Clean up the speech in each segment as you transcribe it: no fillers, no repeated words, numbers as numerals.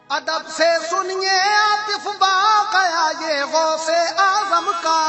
अदब से सुनिए आतिफ बाक़या ये गौसे आज़म का।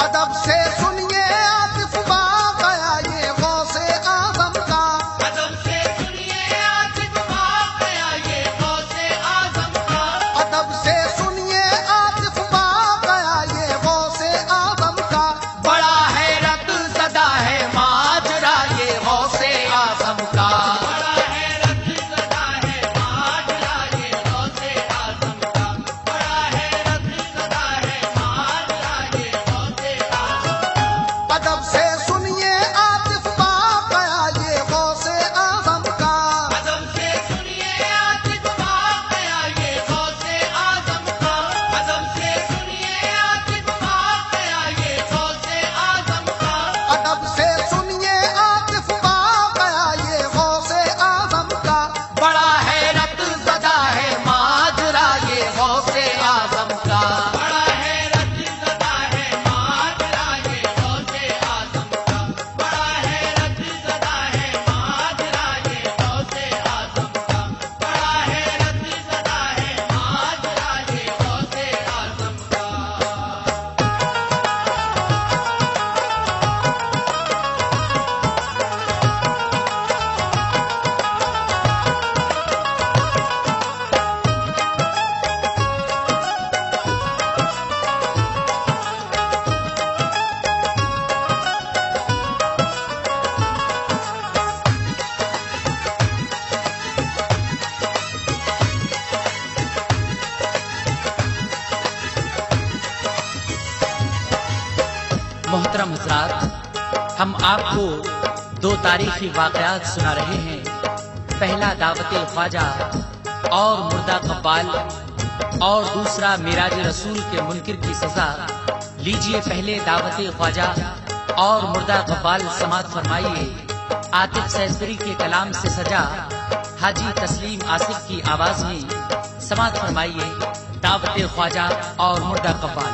अदब से सुनिए आतिफ बाक़या ये गौसे आज़म का। अदब से सुनिए आतिफ बाक़या ये गौसे आज़म का। अदब से सुनिए आतिफ बाक़या ये गौसे आज़म का। बड़ा हैरत ज़दा है माजरा ये गौसे आज़म का। बड़ा हैरत ज़दा है माजरा ये गौसे आज़म का। बड़ा हैरत ज़दा है माजरा ये गौसे आज़म का। अदब से सुनिए आतिफ बाक़या ये गौसे आज़म का। अदब से सुनिए आतिफ बाक़या ये गौसे आज़म का। अदब से सुनिए आतिफ बाक़या ये गौसे आज़म का। अदब से सुनिए आतिफ बाक़या ये गौसे आज़म का। बड़ा हैरत ज़दा है माजरा ये गौसे आज़म का। बड़ा हैरत ज़दा है माजरा ये गौसे आज़म का। बड़ा हैरत ज़दा है माजरा ये गौसे आज़म का। बड़ा हैरत ज़दा है माजरा ये गौसे आज़म का। मोहतरम हज़रात, हम आपको दो तारीखी वाक़यात सुना रहे हैं। पहला दावते ख्वाजा और मुर्दा कब्बाल और दूसरा मिराज रसूल के मुनकिर की सज़ा। लीजिए पहले दावते ख्वाजा और मुर्दा कब्बाल समात फरमाइए। आतिफ सैसरी के कलाम से सजा हाजी तस्लीम आसिफ की आवाज में समात फरमाइए दावते ख्वाजा और मुर्दा कब्बाल।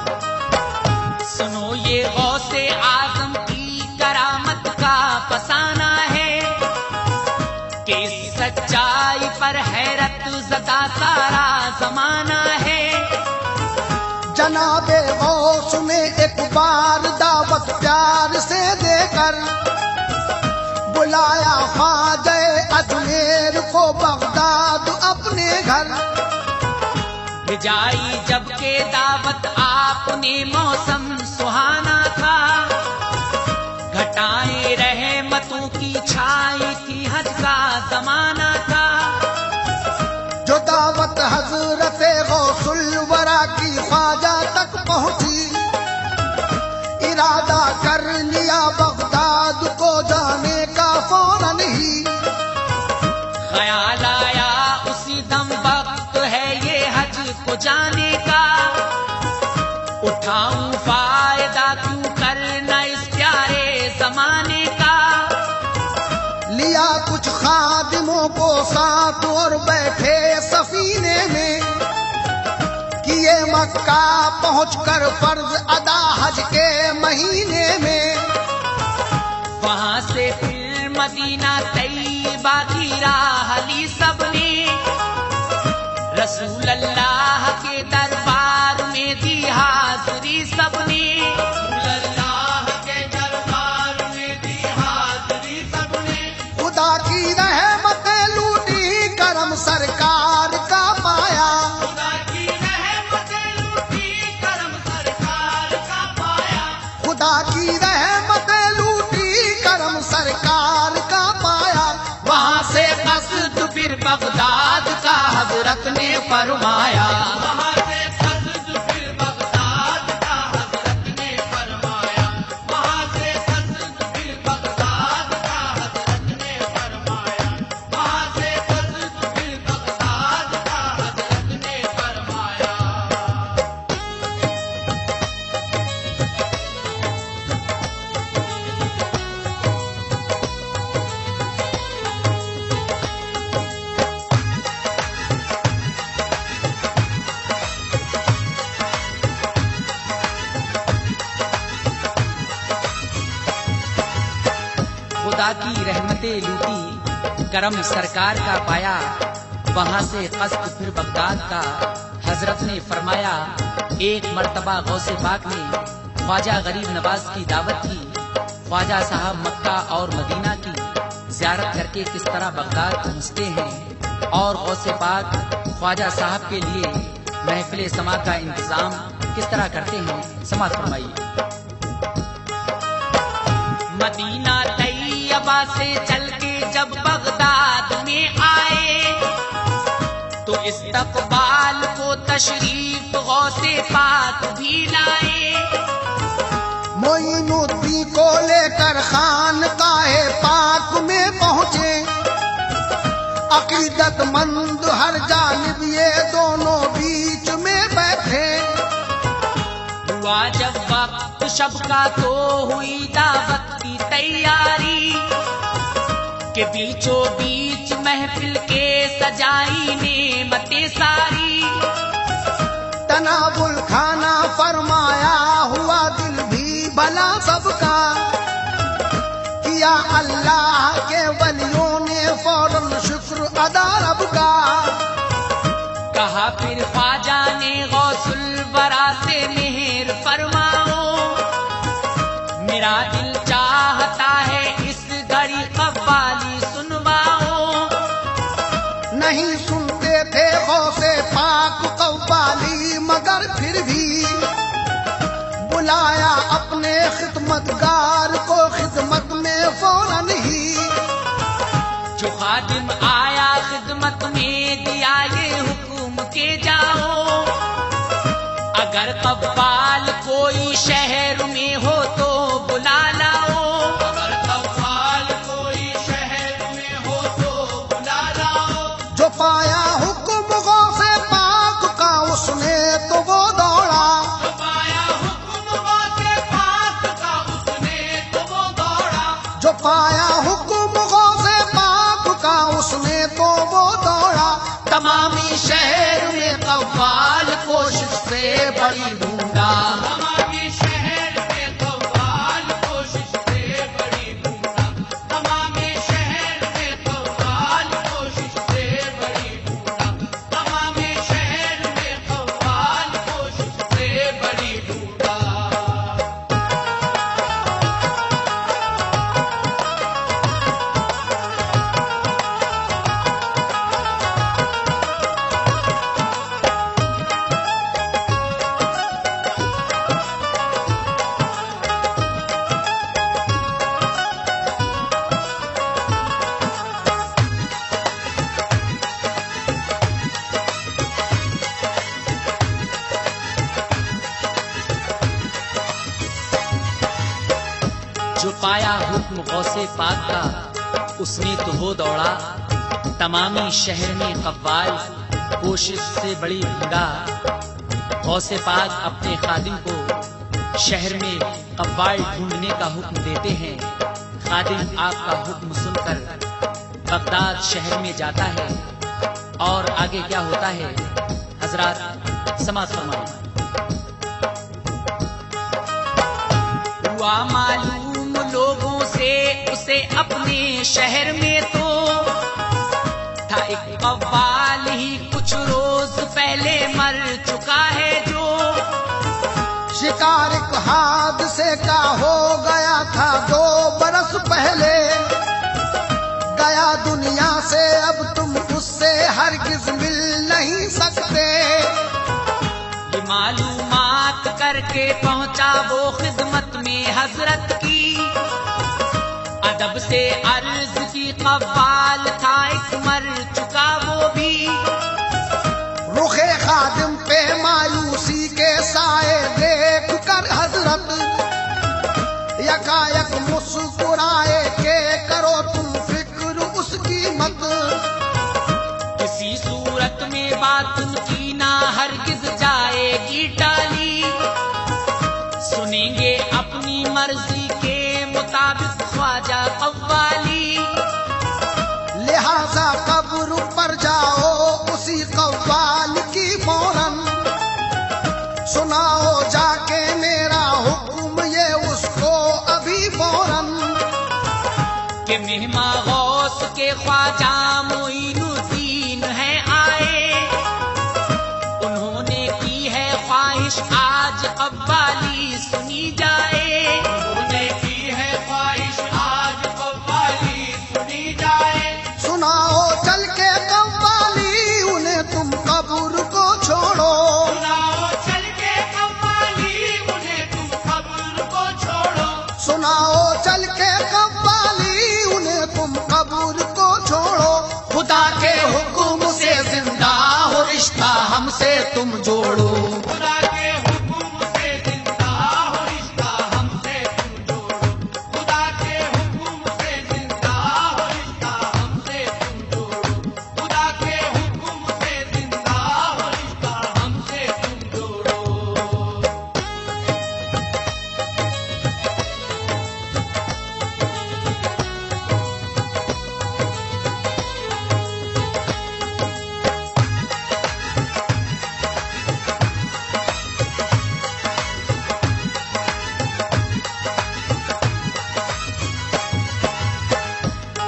सुनो ये गौसे आज़म की करामत का फसाना है कि सच्चाई पर हैरत ज़दा सारा जमाना है। जनाबे गौस ने एक बार दावत प्यार से देकर बुलाया ख्वाजा अजमेर को बगदाद अपने घर। भिजाई जबकि दावत आपने मौसम सुहाना था। घटाएं रहमतों की छाई थी हज का जमाना था। जो दावत हजरत गौसुल वरा की ख्वाजा तक पहुंची, इरादा कर लिया बगदाद को जाने का फौरन ही। ख्याल आया उसी दम वक्त है ये हज को जाने का। उठाऊं फायदा क्यों करना इस प्यारे जमाने का। लिया कुछ खादिमों को साथ और बैठे सफीने में। किए मक्का पहुंचकर फर्ज अदा हज के महीने में। वहां से फिर मदीना तैयबा की राह ली सबने। रसूल अल्लाह के दरबार में दी हाज़िरी सबने। रसूल अल्लाह के दरबार में दी हाज़िरी सबने। खुदा की रहमतें लूटी करम सरकार का पाया। खुदा की रहमतें लूटी करम सरकार का पाया। खुदा की रहमतें लूटी करम सरकार का पाया। वहां से कस्द फिर बगदाद का हजरत ने फरमाया। वहां से कस्द फिर बगदाद का हजरत ने फरमाया। वहां से कस्द फिर बगदाद का हजरत ने फरमाया। वहां से कस्द फिर बगदाद का हजरत ने फरमाया। खुदा की रहमतें लूटी, करम सरकार का पाया, वहां से कस्द फिर बगदाद का। हजरत ने फरमाया एक मर्तबा गौसे पाक ने ख्वाजा गरीब नवाज की दावत की। ख्वाजा साहब मक्का और मदीना की ज़ियारत करके किस तरह बगदाद पहुँचते हैं और गौसे पाक ख्वाजा साहब के लिए महफिल समा का इंतजाम किस तरह करते हैं, समाअत फरमाइए। मदीना तैयबा से चल के जब बगदाद में आए तो इस्तकबाल को तशरीफ गौसे पाक भी लाए। मोइनुद्दीन को लेकर खानकाहे पाक में पहुँचे। अकीदतमंद हर जानिब ये दोनों बीच में बैठे। हुआ जब वक्त शब का तो हुई दावत की तैयारी के बीचों बीच महफिल के सजाई नेमतें सारी। तनावुल खाना फरमाया हुआ दिल भी भला सबका। किया अल्लाह के वलियों ने फौरन शुक्र अदा रब का। कहा फिर ख्वाजा ने गौसुल बरा से मेहर फरमाओ, मेरा दिल चाहता है इस घड़ी कव्वाली सुनवाओ। नहीं सुनते थे गौसे पाक कव्वाली मगर फिर भी बुलाया अपने खिदमतगार को खिदमत में फौरन ही। जो खादिम आया खिदमत में दिया ये हुक्म के जाओ, अगर कव्वाल कोई शहर में हो तो बुला लाओ। अगर कव्वाल कोई शहर में हो तो बुला लाओ। जो पाया हुक्म गौसे पाक का उसने तो वो दौड़ा। जो पाया हुक्म गौसे पाक का उसने तो वो दौड़ा। जो पाया हुक्म गौसे पाक का उसने तो वो दौड़ा। तमामी शहर में कव्वाल कोशिश से बड़ी ढूंढा। तमामी शहर में कव्वाल कोशिश से बड़ी ढूंढा। तमामी शहर में कव्वाल कोशिश से बड़ी ढूंढा। तमामी शहर में कव्वाल कोशिश से बड़ी ढूंढा। जो पाया हुक्म गौसे पाक का उसने तो हो दौड़ा। तमामी शहर में कव्वाल कोशिश से बड़ी ढूंढा। गौसे पाक अपने खादिम को शहर में कव्वाल ढूंढने का हुक्म देते हैं। खादिम आपका हुक्म सुनकर बगदाद शहर में जाता है और आगे क्या होता है हजरात समाअत फरमाइए। हुआ मालूम लोगों से उसे अपने शहर में तो था एक कव्वाल ही कुछ रोज पहले मर चुका है जो। शिकार एक हादसे का हो गया था 2 बरस पहले। गया दुनिया से अब तुम उससे हरगिज मिल नहीं सकते। ये मालूमात करके पहुंचा वो खिदमत में हजरत की। अदब से अर्ज की कव्वाल था एक मर चुका वो भी। रुखे खादिम पे मायूसी के साए देख कर हजरत यकायक मुस्कुराए के करो तुम फिक्र उसकी मत। किसी सूरत में बात उनकी ना हरगिज जाएगी टाली। सुनेंगे अपनी मर्जी के मुताबिक ख्वाजा कव्वाली। ये मेहमा गौस के ख्वाजा मोइनुद्दीन है आए, उन्होंने की है ख्वाहिश आज कव्वाली सुनी जाए। उन्होंने की है ख्वाहिश आज कव्वाली सुनी जाए। सुनाओ चल के कव्वाली उन्हें तुम कब्र को छोड़ो। सुनाओ चल के कव्वाली उन्हें तुम कब्र को छोड़ो। सुनाओ चल के कव्वाली उन्हें तुम कब्र को छोड़ो। खुदा के हुक्म से जिंदा हो रिश्ता हमसे तुम जोड़ो। खुदा के हुक्म से जिंदा हो रिश्ता हमसे तुम जोड़ो। खुदा के हुक्म से जिंदा हो रिश्ता हमसे तुम जोड़ो। खुदा के हुक्म से जिंदा हो रिश्ता हमसे तुम जोड़ो।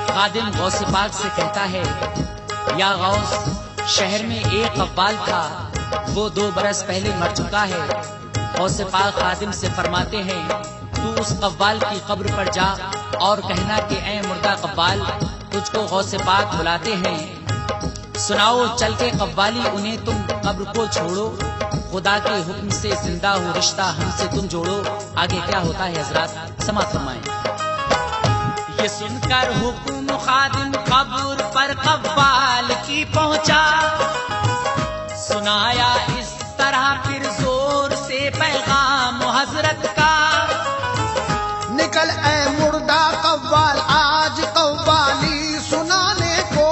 खादिम गौस पाक से कहता है, या गौस, शहर में एक कव्वाल था, वो 2 बरस पहले मर चुका है। गौस पाक खादिम से फरमाते हैं, तू उस कव्वाल की कब्र पर जा और कहना कि ऐ मुर्दा कव्वाल, तुझको गौस पाक बुलाते हैं। सुनाओ चल के कव्वाली उन्हें तुम कब्र को छोड़ो। खुदा के हुक्म से जिंदा हो रिश्ता हमसे तुम जोड़ो। आगे क्या होता है हजरात, समाअत फरमाएं। ये सुनकर हुक्म खादिम कब्र पर कव्वाल की पहुंचा, सुनाया इस तरह फिर जोर से पैगाम हजरत का। निकल ए मुर्दा कव्वाल आज कव्वाली सुनाने को,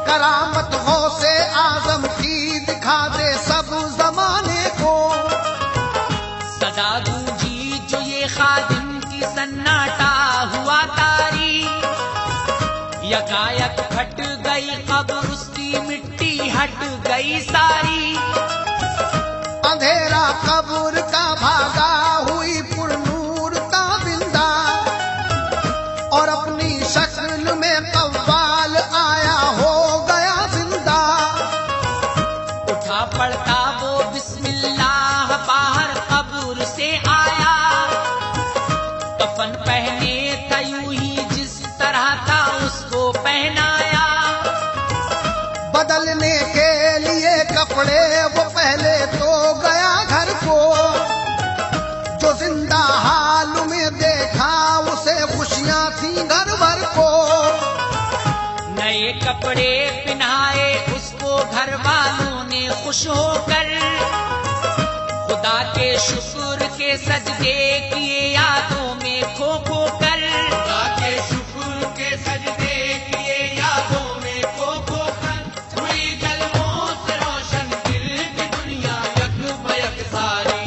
करामत गौसे आजम की दिखा दे सब जमाने को। सदा गूंजी जो ये खादिम की सन्नाटा हुआ तारी, यकायक फट गई कब्र उसकी मिट्टी हट गई सारी। अंधेरा कब्र का भागा हुई पुरनूर ताबिंदा, और अपनी शक्ल में कव्वाल आया हो गया जिंदा। उठा पड़ता वो बिस्मिल्लाह बाहर कब्र से आया, कफन पहने था यूं ही जिस तरह था उसको पहनाया। बदलने के लिए कपड़े वो पहले तो गया घर को, जो जिंदा हाल में देखा उसे खुशियां थी घर भर को। नए कपड़े पहनाए उसको घर वालों ने खुश होकर, खुदा के शुक्र के सजदे किए यादों में खो खो कर। खुदा के शुक्र के सजदे किए यादों में खो खो कर। हुई जलवों से रोशन दिल की दुनिया यक बयक सारी।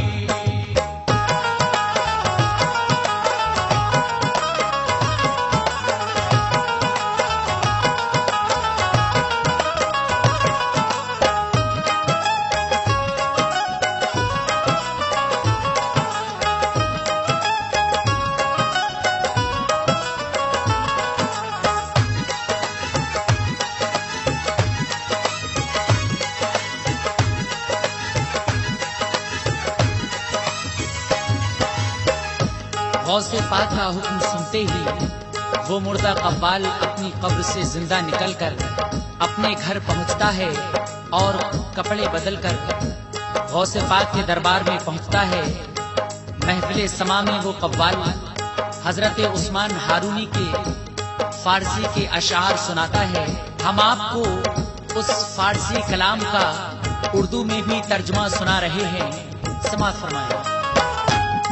गौसे पाक का हुक्म सुनते ही वो मुर्दा कव्वाल अपनी कब्र से जिंदा निकलकर अपने घर पहुंचता है और कपड़े बदलकर गौसे पाक के दरबार में पहुंचता है। महफिल समा में वो कव्वाल हजरत उस्मान हारूनी के फारसी के अशार सुनाता है। हम आपको उस फारसी कलाम का उर्दू में भी तर्जुमा सुना रहे हैं। समाअत फरमाएं।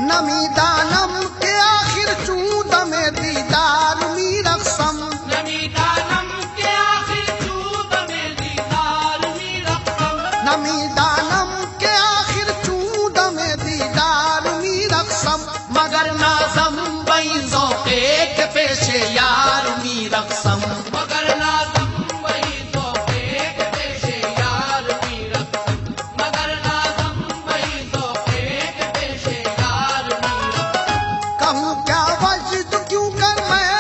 नमी दानम के आखिर चूद में दीदार मी रक़्सम, नमी दानम के आखिर चूद में दीदार मी रक़्सम। नमी दानम के आखिर चूद में दीदार मी रक़्सम, मगर नाज़म बैज़ों के पेशे यार मी रक़्सम। मगर नाज़म वही तो एक पेशे यार मी रक़्सम। मगर नाज़म वही तो एक पेशे यार मी रक़्सम। कहूँ क्या वजद क्यों कर मैं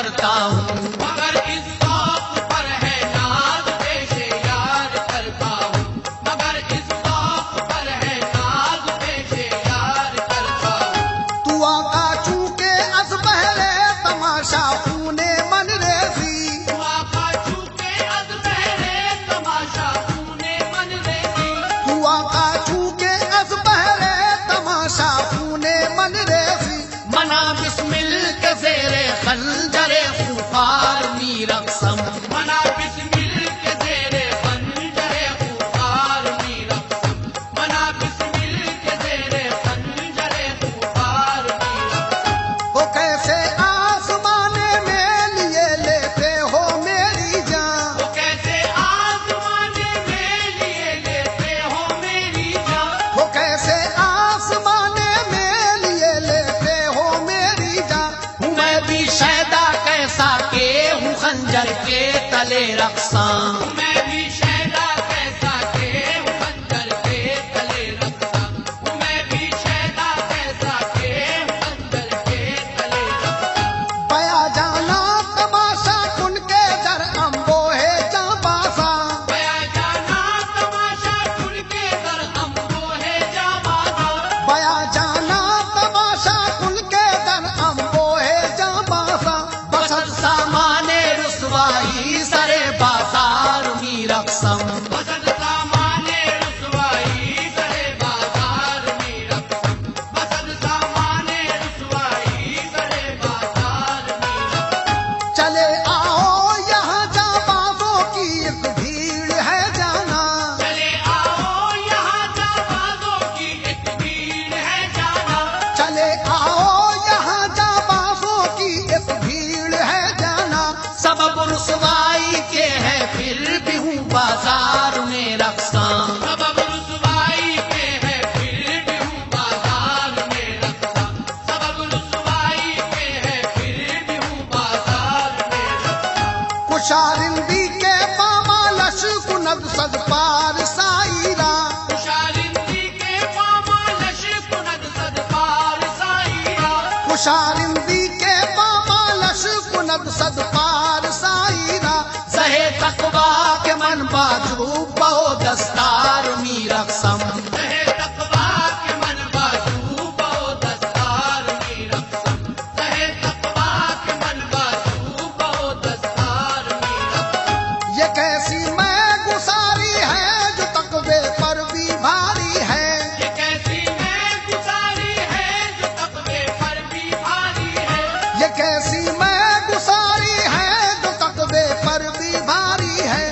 करता हूँ। मगर इस शौक पर है नाज पेशे यार करता हूँ। मगर इस शौक पर है नाज पेशे यार करता हूँ। तू आका चूके अस पहले तमाशा पूने मन रेसी। हुआ का चूके अज पहले तमाशा तूने मन रेसी। तू आका चूके अस पहले तमाशा पूने मन रेसी। मना बिस्मिल के ज़ेरे खंजरे खुफार मीरक़सम। मना बिस्मिल के ज़ेरे खंजरे खुफार मीरक़सम। मना बिस्मिल के ज़ेरे खंजरे खुफार मीरक़सम। वो कैसे आसमाने में लिए लेते हो मेरी जान। वो कैसे आसमाने में लिए लेते हो मेरी जान। वो कैसे आसमाने में लिए लेते हो मेरी जान। हूँ मैं भी शैदा कैसा के हूँ खंजर के तले रक़सां। मैं भी शैदा कैसा के हूँ खंजर के तले रखता। मैं भी शैदा कैसा के हूँ खंजर के तले रखता। बया जाना तमाशा कुन के दर अम्बो है जाबासा। बया जाना तमाशा खुल के दर हमको है जाबाजा। बया जाना तमाशा कुन के दर अम्बो है जाबासा। बसत सामाने रुसवाई सरे बाजार मीरक़सम। बसत सामाने रुसवाई सरे बाजार मीरक़सम। बसत सामाने रुसवाई सरे बाजार मीरक़सम। चले आओ यहाँ जाबाजों की एक भीड़ है जाना। चले आओ यहाँ जाबाजों की एक भीड़ है जाना। चले आओ यहाँ जाबाजों की एक भीड़ है जाना। सबब रुसवाई के है फिर भी हूँ बाजार में रक़सां। सबब रुसवाई के है फिर भी हूँ बाजार में रखता। सबब रुसवाई के है फिर भी हूँ बाजार में रखता। कुशारिंदी के पामालश कुनद सद पार साईरा। खुशालिंदी के पामालश कुनद सदपार साईरा। कुशारिंदी के पामालश कुनद सद पार साईरा। सहे तकवा के मन बाजू बहु दस्तार मीरक़सम। रहे तकवा के मन बाजू बहु दस्तार मीरक़सम। रहे तकवा के मन बाजू बहु दस्तार मीरक़सम। ये कैसी मैं गुसारी है जो तकवे पर भी भारी है। ये कैसी मैं गुजारी है जो तकवे पर भी भारी है। ये कैसी मैं गुसारी है जो तकवे पर भी भारी है।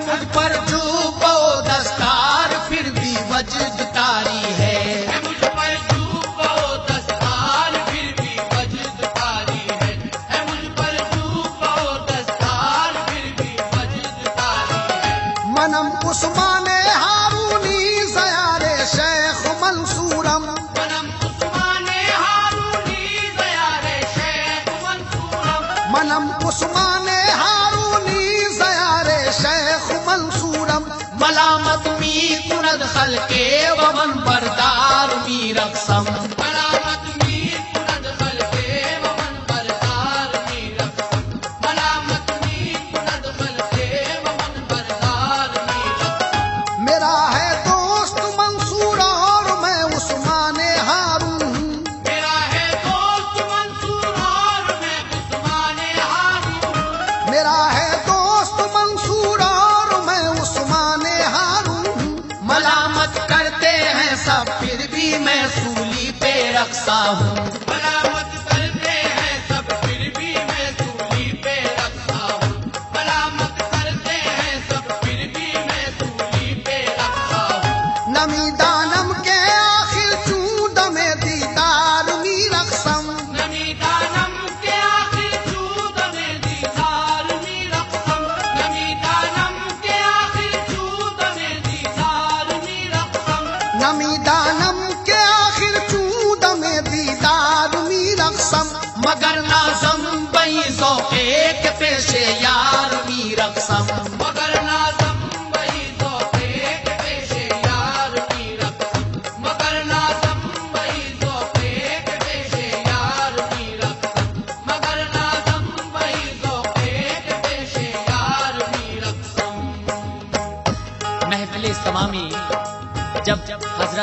मुझ पर जो बहु दस्तार फिर भी वजद तारी है। है मुझ पर चूक बहु दस्तार फिर भी वजद तारी है। है मुझ पर चूक बहु दस्तार फिर भी वजद तारी है। मनम उस्माने हारूनी ज़यारे शेख मंसूरम। मनम उस्माने हारूनी ज़यारे शेख मंसूरम। मनम उस्माने हारूनी ज़यारे शेख मंसूरम। मलामत मी कुनद खलके वमन बरदार मीरक़सम। मलामत मीर कुनद खलके वमन बरदार मीरक़सम। मलामत मीर कुनद खलके वमन बरदार मीरक़सम। मेरा है दोस्त मंसूर और मैं उस्माने हारून हूँ। मेरा है दोस्त मंसूर और मैं उस्माने हारून। मेरा है दोस्त मंसूर और मैं उस्माने हारून हूँ। मलामत करते हैं सब फिर भी मैं सूली पे रक़सा हूँ। मलामत करते हैं सब फिर भी मैं सूली पे रखता हूँ। मलामत करते हैं सब फिर भी मैं सूली पे रखता हूँ। नमी दानम के आखिर चूद में दीदार मीरक़सम। नमी दानम के आखिर चूद में दीदार मीरक़सम। नमी दानम के आखिर चूद में दीदार मीरक़सम। नमी दानम के आखिर चूद में दीदार मीरक़सम। मगर नाज़म बई ज़ौक़े के पेशे यार मीरक़सम। मगर नाज़म वही ज़ौक़े के पेशे यार मीरक़सम। मगर नाज़म वही ज़ौक़े के पेशे यार मीरक़सम। मगर नाज़म वही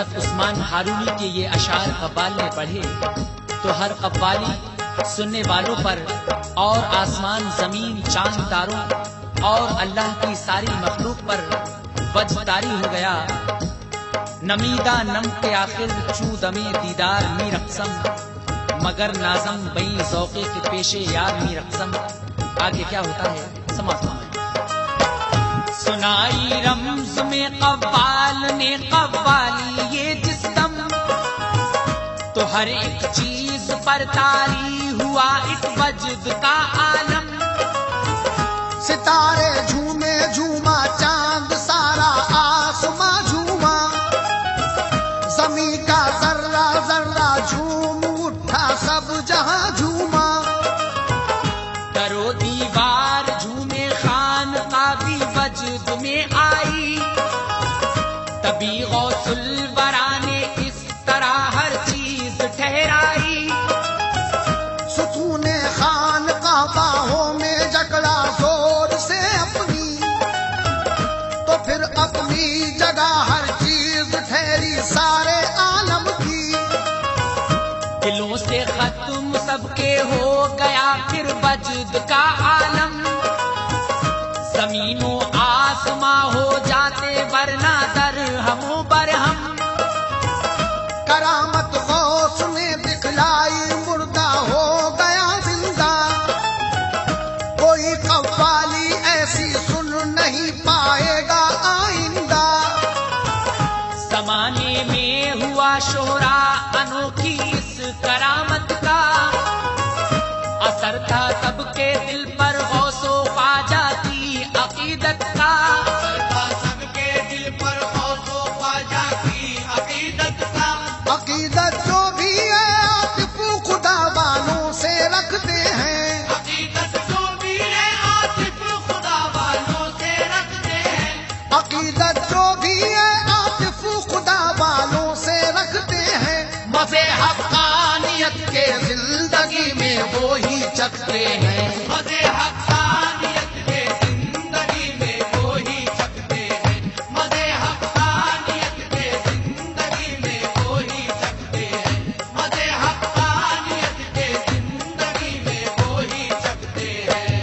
हजरत उस्मान हारूनी के ये अशार कव्वाल ने पढ़े तो हर कव्वाली सुनने वालों पर और आसमान जमीन चांद तारों और अल्लाह की सारी मखलूक पर वजतारी हो गया। नमीदा नम के आखिर चू दमे दीदार मी रक़सम मगर नाजम बई ज़ौक़े के पेशे यार मी रक़सम। आगे क्या होता है समाप्त में। सुनाई रम्ज में कव्वाल ने कव्वाली ये जिस दम तो हर एक चीज पर तारी हुआ इस वजद का आलम। सितारे झूमे झूमा चांद सारा आसमां झूमा जमी का जर्रा जर्रा झूम उठा सब जहां झूमा। दरो दीवार झूमे खान का भी वजद में आई तभी गौसुल वरा ने इस तरह हर चीज ठहराई। सुकूने खान का बाहों में जकड़ा जोर से अपनी तो फिर अपनी जगह हर चीज ठहरी सारे आलम की। दिलों से खत्म सबके हो गया फिर वजद का आलम। जमीनों आसमां हो जाते वरना दर हमो बरहम। करामत गौस ने दिखलाई मुर्दा हो गया जिंदा। कोई कव्वाली ऐसी सुन नहीं पाएगा आइंदा। जमाने में हुआ शोरा अनोखी इस करामत का असर था सबके दिल पर गौसो ख्वाजा की अकीदत का। सबके दिल पर गौसो ख्वाजा की अकीदत का। अकीदत जो भी है आतिफ खुदा वालों से रखते हैं। अकीदत जो भी है आतिफ खुदा वालों से रखते हैं। अकीदत जो भी है आतिफ खुदा वालों से रखते हैं। मज़े हक़ानियत के जिंदगी में वो ही चखते हैं। मज़े हक़ानियत के जिंदगी में वो ही चखते हैं। मज़े हक़ानियत के जिंदगी में वो ही चखते हैं। मज़े हक़ानियत के जिंदगी में वो ही चखते हैं।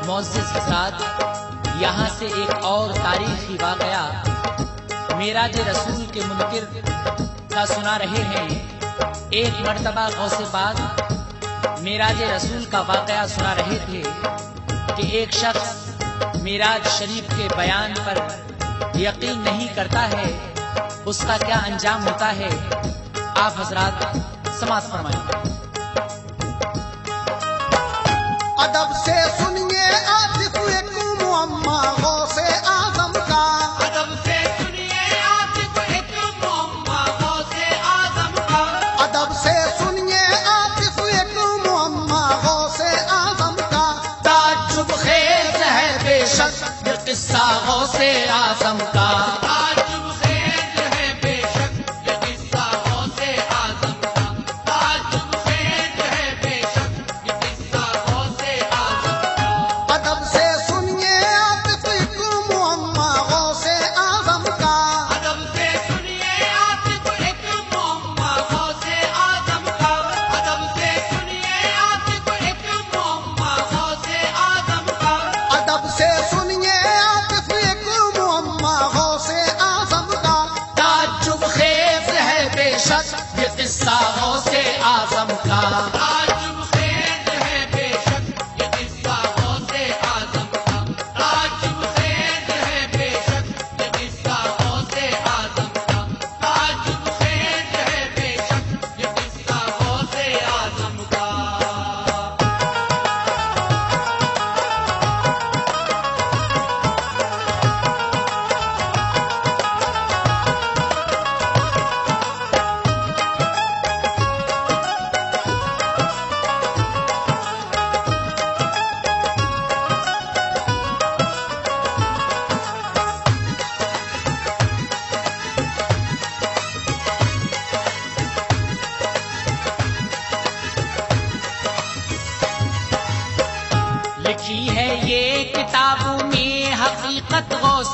मोअज़्ज़िज़ हज़रात, यहाँ से एक और तारीखी वाक़या मेराज रसूल के मुनकिर का सुना रहे हैं। एक मर्तबा गौसे पाक मेराज रसूल का वाक़या सुना रहे थे कि एक शख्स मेराज शरीफ के बयान पर यकीन नहीं करता है, उसका क्या अंजाम होता है। आप हज़रात समाअत फरमाएं। अदब से सुनिए आतिफ एक मुअम्मा गौसे आज़म का। अदब से सुनिए आतिफ एक मुअम्मा गौसे आज़म का। अदब से सुनिए आतिफ एक मुअम्मा गौसे आज़म का। ताज्जुब खेज है बेशक ये किस्सा गौसे आज़म का। ताज्जुब खेज है बेशक ये किस्सा गौसे आज़म का। ताज्जुब खेज है बेशक ये किस्सा गौसे आज़म का। अदब से सुनिए आतिफ एक मुअम्मा गौसे आज़म का। अदब से सुनिए आतिफ एक मुअम्मा गौसे आज़म का। अदब से सुनिए आतिफ एक मुअम्मा गौसे आज़म का। अदब से सुनिए आतिफ एक मुअम्मा गौसे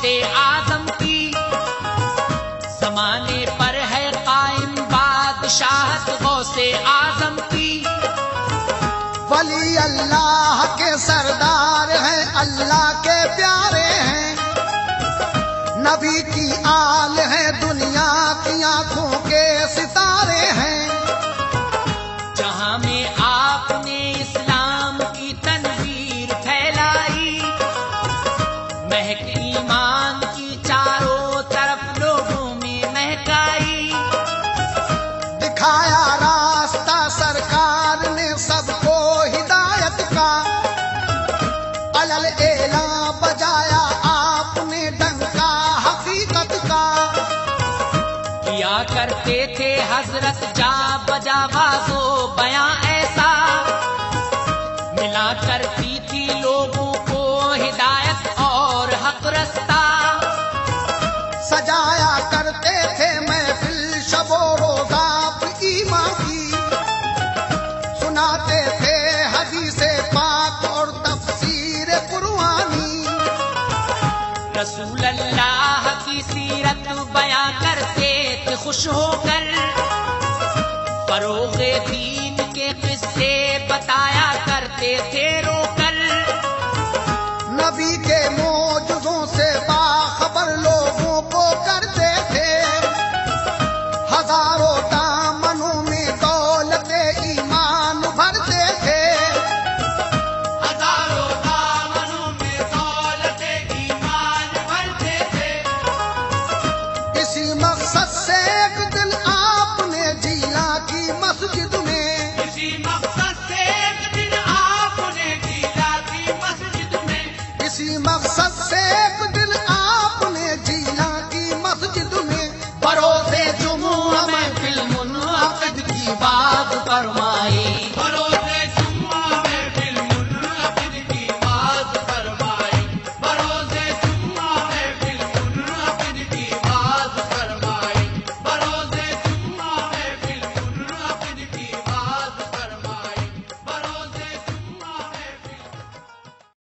गौसे आजम की, जमाने पर है कायम बादशाहत गौसे आजम की। वली अल्लाह के सरदार हैं, अल्लाह के प्यारे हैं, नबी की आल है, दुनिया की आंखों के सितारे हैं। जहां में आपने इस्लाम की तनवीर फैलाई, महक ईमान की चारों तरफ लोगों में महकाई। दिखाया रास्ता सरकार ने सबको हिदायत का, अलल एला बजाया आपने डंका हकीकत का। किया करते थे हजरत जा बजा बाजो बयां ऐसा, मिला करती थी लोगों को हिदायत और हक रास्ता। सजाया करते थे महफिल शबो रोजा ईमां की, सुनाते थे हदीसे पाक और तफसीर कुरआनी। रसूल अल्लाह की सीरत बयां करते थे खुश होकर,